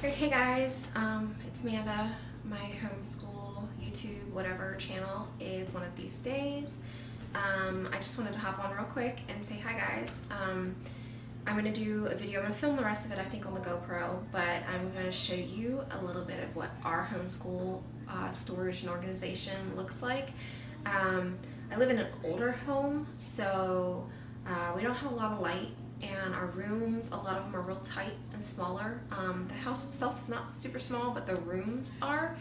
Alright, hey guys, it's Amanda. My homeschool, YouTube, whatever channel is One of These Days. I just wanted to hop on real quick and say hi guys. I'm going to do a video. I'm going to film the rest of it, I think, on the GoPro, but I'm going to show you a little bit of what our homeschool storage and organization looks like. I live in an older home, so we don't have a lot of light, and our rooms, a lot of them are real tight and smaller. The house itself is not super small, but the rooms are.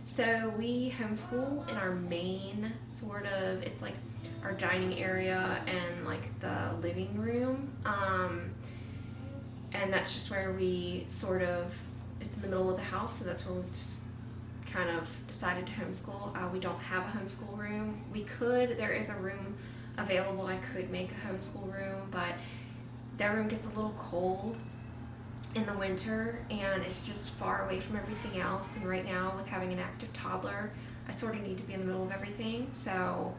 So we homeschool in our main it's like our dining area and like the living room. And that's just where we it's in the middle of the house, so that's where we've just kind of decided to homeschool. We don't have a homeschool room. There is a room available. I could make a homeschool room, but that room gets a little cold in the winter and it's just far away from everything else. And right now, with having an active toddler, I sort of need to be in the middle of everything. So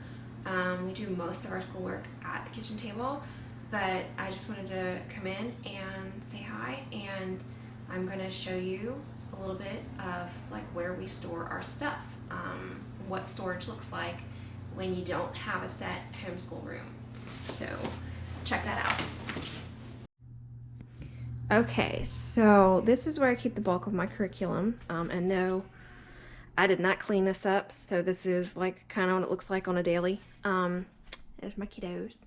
we do most of our schoolwork at the kitchen table, but I just wanted to come in and say hi, and I'm going to show you a little bit of like where we store our stuff, what storage looks like when you don't have a set homeschool room. So check that out. Okay, so this is where I keep the bulk of my curriculum, and no, I did not clean this up, so this is like kind of what it looks like on a daily. There's my kiddos.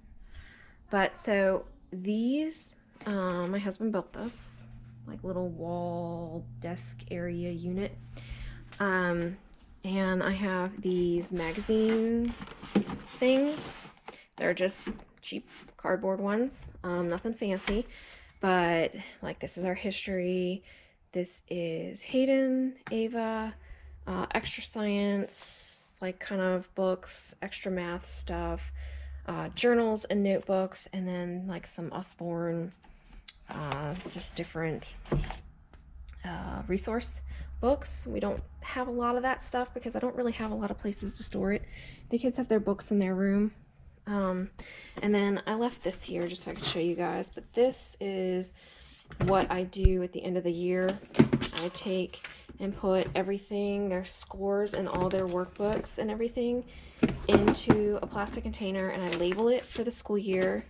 But so these, my husband built this like little wall desk area unit, and I have these magazine things. They're just cheap cardboard ones, nothing fancy. But like, this is our history, this is Hayden, Ava, extra science, like kind of books, extra math stuff, journals and notebooks, and then like some Usborne, just different resource books. We don't have a lot of that stuff because I don't really have a lot of places to store it. The kids have their books in their room. And then I left this here just so I could show you guys, but this is what I do at the end of the year. I take and put everything, their scores and all their workbooks and everything, into a plastic container, and I label it for the school year.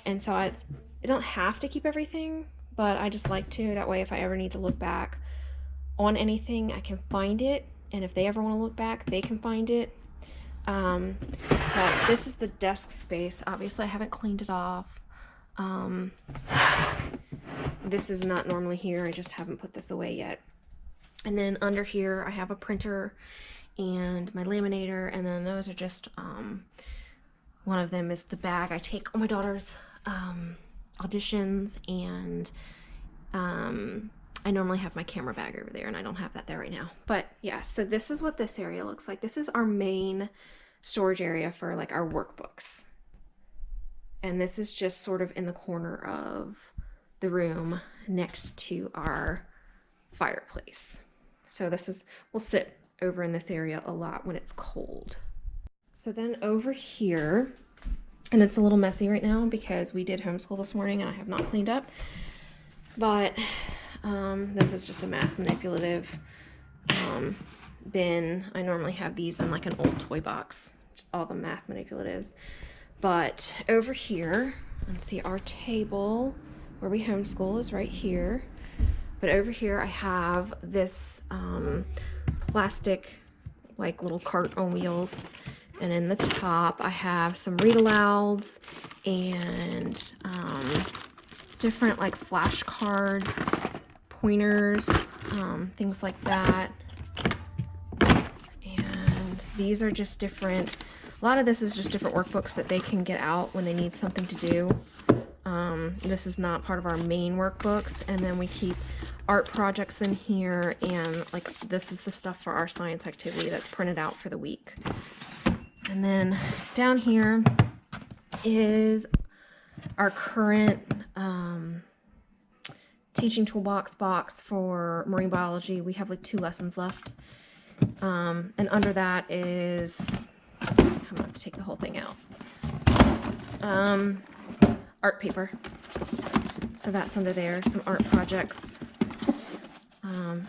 And so I don't have to keep everything, but I just like to. That way, if I ever need to look back on anything, I can find it, and if they ever want to look back, they can find it. But this is the desk space. Obviously I haven't cleaned it off. This is not normally here. I just haven't put this away yet. And then under here I have a printer and my laminator, and then those are just one of them is the bag I take on my daughter's auditions, and I normally have my camera bag over there, and I don't have that there right now. But yeah, so this is what this area looks like. This is our main storage area for like our workbooks. And this is just sort of in the corner of the room next to our fireplace. So we'll sit over in this area a lot when it's cold. So then over here, and it's a little messy right now because we did homeschool this morning and I have not cleaned up, but this is just a math manipulative bin. I normally have these in like an old toy box, just all the math manipulatives. But over here, let's see, our table where we homeschool is right here. But over here I have this plastic like little cart on wheels, and in the top I have some read alouds and different like flashcards, pointers, things like that. And these are just different, a lot of this is just different workbooks that they can get out when they need something to do. This is not part of our main workbooks. And then we keep art projects in here, and like this is the stuff for our science activity that's printed out for the week. And then down here is our current teaching toolbox box for marine biology. We have like 2 lessons left. And under that is, I'm going to have to take the whole thing out, art paper. So that's under there, some art projects.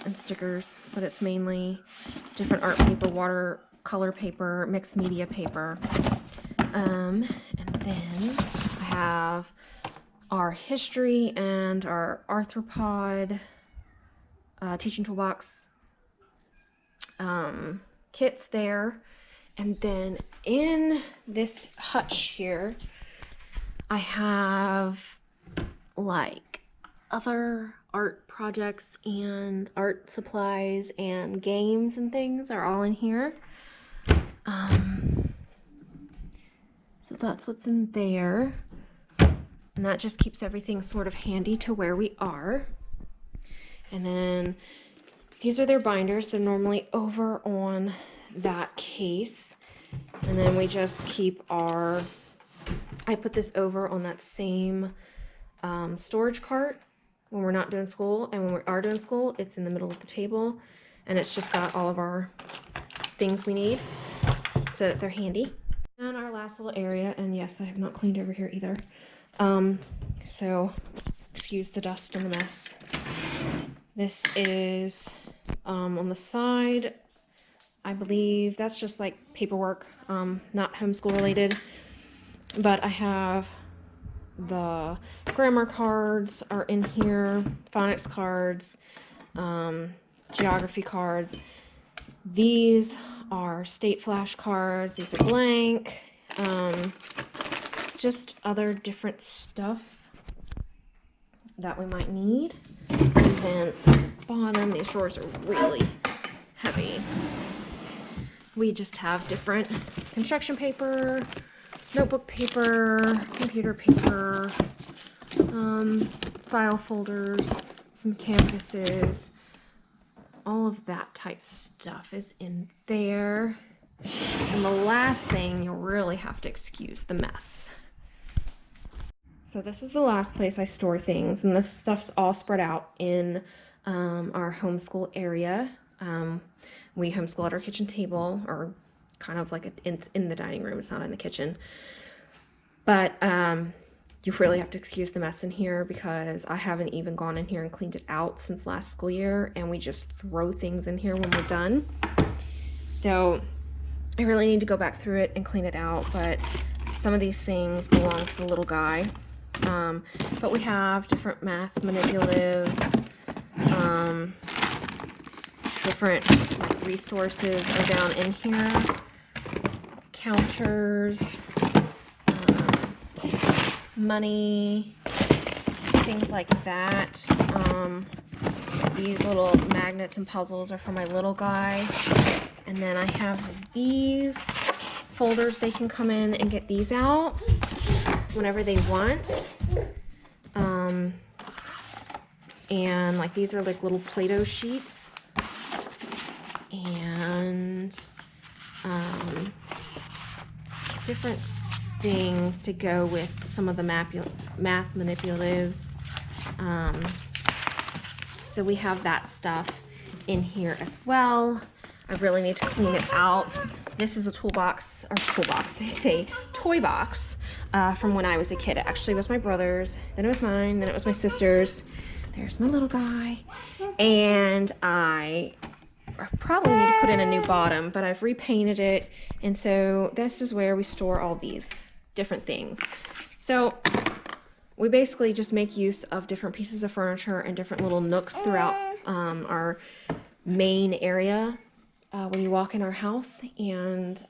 and stickers, but it's mainly different art paper, watercolor paper, mixed media paper. And then I have our history and our arthropod teaching toolbox kits there. And then in this hutch here, I have like other art projects and art supplies and games and things are all in here. So that's what's in there. And that just keeps everything sort of handy to where we are. And then these are their binders. They're normally over on that case. And then we just keep our, I put this over on that same storage cart when we're not doing school. And when we are doing school, it's in the middle of the table. And it's just got all of our things we need so that they're handy. And our last little area, and yes, I have not cleaned over here either. So excuse the dust and the mess. This is on the side, I believe that's just like paperwork, not homeschool related, but I have the grammar cards are in here, phonics cards, geography cards. These are state flashcards. These are blank. Just other different stuff that we might need. And then bottom, these drawers are really heavy. We just have different construction paper, notebook paper, computer paper, file folders, some canvases. All of that type stuff is in there. And the last thing, you'll really have to excuse the mess. So this is the last place I store things, and this stuff's all spread out in our homeschool area. We homeschool at our kitchen table, or kind of like it's in the dining room. It's not in the kitchen. But you really have to excuse the mess in here because I haven't even gone in here and cleaned it out since last school year, and we just throw things in here when we're done. So I really need to go back through it and clean it out, but some of these things belong to the little guy. But we have different math manipulatives, different like resources are down in here, counters, money, things like that. These little magnets and puzzles are for my little guy. And then I have these folders. They can come in and get these out whenever they want. And like these are like little Play-Doh sheets. And different things to go with some of the math manipulatives. So we have that stuff in here as well. I really need to clean it out. This is a toolbox, it's a toy box from when I was a kid. It actually was my brother's, then it was mine, then it was my sister's. There's my little guy. And I probably need to put in a new bottom, but I've repainted it. And so this is where we store all these different things. So we basically just make use of different pieces of furniture and different little nooks throughout our main area when you walk in our house, and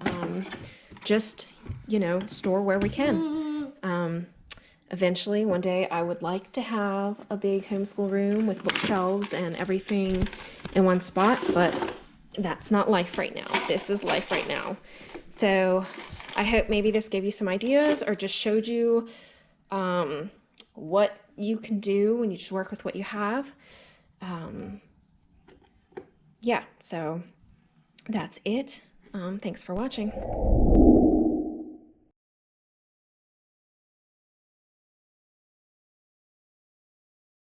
just, you know, store where we can. Eventually, one day, I would like to have a big homeschool room with bookshelves and everything in one spot, but that's not life right now. This is life right now. So I hope maybe this gave you some ideas or just showed you what you can do when you just work with what you have. Yeah, so that's it. Thanks for watching.